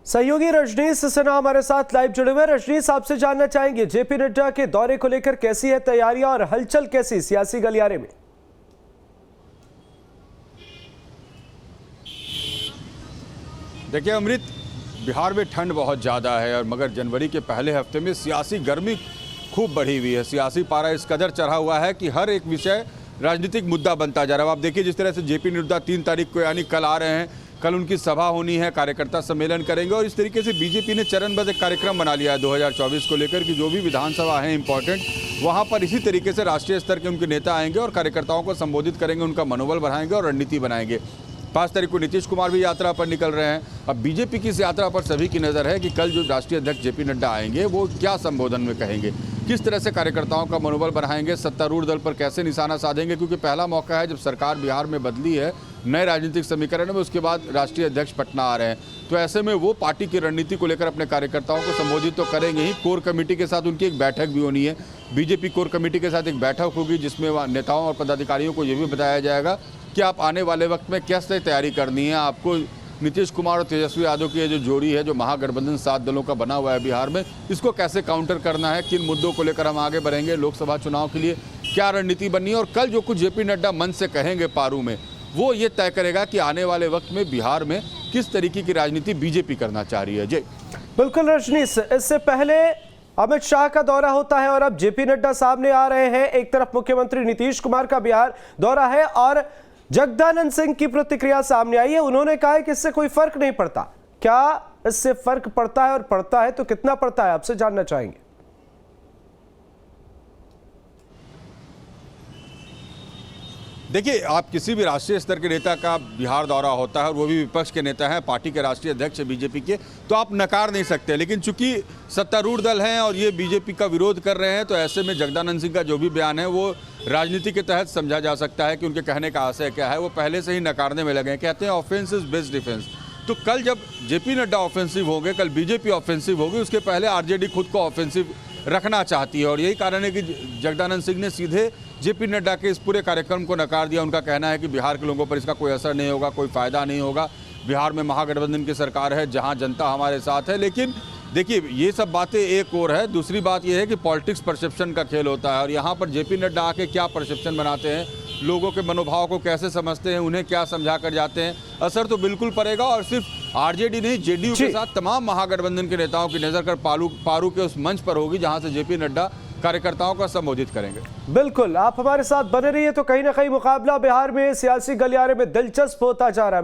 सहयोगी रजनीश सिन्हा हमारे साथ लाइव जुड़े हुए। रजनीश, आपसे जानना चाहेंगे जेपी नड्डा के दौरे को लेकर कैसी है तैयारियां और हलचल कैसी सियासी गलियारे में? देखिए अमृत, बिहार में ठंड बहुत ज़्यादा है और मगर जनवरी के पहले हफ्ते में सियासी गर्मी खूब बढ़ी हुई है। सियासी पारा इस कदर चढ़ा हुआ है कि हर एक विषय राजनीतिक मुद्दा बनता जा रहा है। आप देखिए जिस तरह से जेपी नड्डा 3 तारीख को यानी कल आ रहे हैं, कल उनकी सभा होनी है, कार्यकर्ता सम्मेलन करेंगे और इस तरीके से बीजेपी ने चरणबद्ध एक कार्यक्रम बना लिया है 2024 को लेकर कि जो भी विधानसभा है इंपॉर्टेंट, वहाँ पर इसी तरीके से राष्ट्रीय स्तर के उनके नेता आएंगे और कार्यकर्ताओं को संबोधित करेंगे, उनका मनोबल बढ़ाएंगे और रणनीति बनाएंगे। 5 तारीख को नीतीश कुमार भी यात्रा पर निकल रहे हैं। अब बीजेपी की इस यात्रा पर सभी की नज़र है कि कल जो राष्ट्रीय अध्यक्ष जेपी नड्डा आएंगे वो क्या संबोधन में कहेंगे, किस तरह से कार्यकर्ताओं का मनोबल बढ़ाएंगे, सत्तारूढ़ दल पर कैसे निशाना साधेंगे, क्योंकि पहला मौका है जब सरकार बिहार में बदली है नए राजनीतिक समीकरण में, उसके बाद राष्ट्रीय अध्यक्ष पटना आ रहे हैं। तो ऐसे में वो पार्टी की रणनीति को लेकर अपने कार्यकर्ताओं को संबोधित तो करेंगे ही, कोर कमेटी के साथ उनकी एक बैठक भी होनी है। बीजेपी कोर कमेटी के साथ एक बैठक होगी जिसमें नेताओं और पदाधिकारियों को ये भी बताया जाएगा कि आप आने वाले वक्त में कैसे तैयारी करनी है। आपको नीतीश कुमार और तेजस्वी यादव की ये जो जोड़ी है, जो महागठबंधन 7 दलों का बना हुआ है बिहार में, इसको कैसे काउंटर करना है, किन मुद्दों को लेकर हम आगे बढ़ेंगे, लोकसभा चुनाव के लिए क्या रणनीति बननी है और कल जो कुछ जेपी नड्डा मन से कहेंगे पारू में, वो ये तय करेगा कि आने वाले वक्त में बिहार में किस तरीके की राजनीति बीजेपी करना चाह रही है। जी बिल्कुल रजनीश, इससे पहले अमित शाह का दौरा होता है और अब जेपी नड्डा सामने आ रहे हैं। एक तरफ मुख्यमंत्री नीतीश कुमार का बिहार दौरा है और जगदानंद सिंह की प्रतिक्रिया सामने आई है। उन्होंने कहा है कि इससे कोई फर्क नहीं पड़ता। क्या इससे फर्क पड़ता है और पड़ता है तो कितना पड़ता है, आपसे जानना चाहेंगे। देखिए, आप किसी भी राष्ट्रीय स्तर के नेता का बिहार दौरा होता है और वो भी विपक्ष के नेता हैं, पार्टी के राष्ट्रीय अध्यक्ष बीजेपी के, तो आप नकार नहीं सकते। लेकिन चूंकि सत्तारूढ़ दल हैं और ये बीजेपी का विरोध कर रहे हैं, तो ऐसे में जगदानंद सिंह का जो भी बयान है वो राजनीति के तहत समझा जा सकता है कि उनके कहने का आशय क्या है। वो पहले से ही नकारने में लगे हैं, कहते हैं ऑफेंस इज बेस्ट डिफेंस। तो कल जब जेपी नड्डा ऑफेंसिव होंगे, कल बीजेपी ऑफेंसिव होगी, उसके पहले आरजेडी खुद को ऑफेंसिव रखना चाहती है और यही कारण है कि जगदानंद सिंह ने सीधे जेपी नड्डा के इस पूरे कार्यक्रम को नकार दिया। उनका कहना है कि बिहार के लोगों पर इसका कोई असर नहीं होगा, कोई फ़ायदा नहीं होगा। बिहार में महागठबंधन की सरकार है जहां जनता हमारे साथ है। लेकिन देखिए, ये सब बातें एक और है, दूसरी बात यह है कि पॉलिटिक्स परसेप्शन का खेल होता है और यहाँ पर जेपी नड्डा आके क्या परसेप्शन बनाते हैं, लोगों के मनोभाव को कैसे समझते हैं, उन्हें क्या समझा कर जाते हैं, असर तो बिल्कुल पड़ेगा। और सिर्फ आरजेडी नहीं, जेडीयू के साथ तमाम महागठबंधन के नेताओं की नजर कर पारू के उस मंच पर होगी जहां से जेपी नड्डा कार्यकर्ताओं का संबोधित करेंगे। बिल्कुल, आप हमारे साथ बने रहिए। तो कहीं ना कहीं मुकाबला बिहार में सियासी गलियारे में दिलचस्प होता जा रहा है।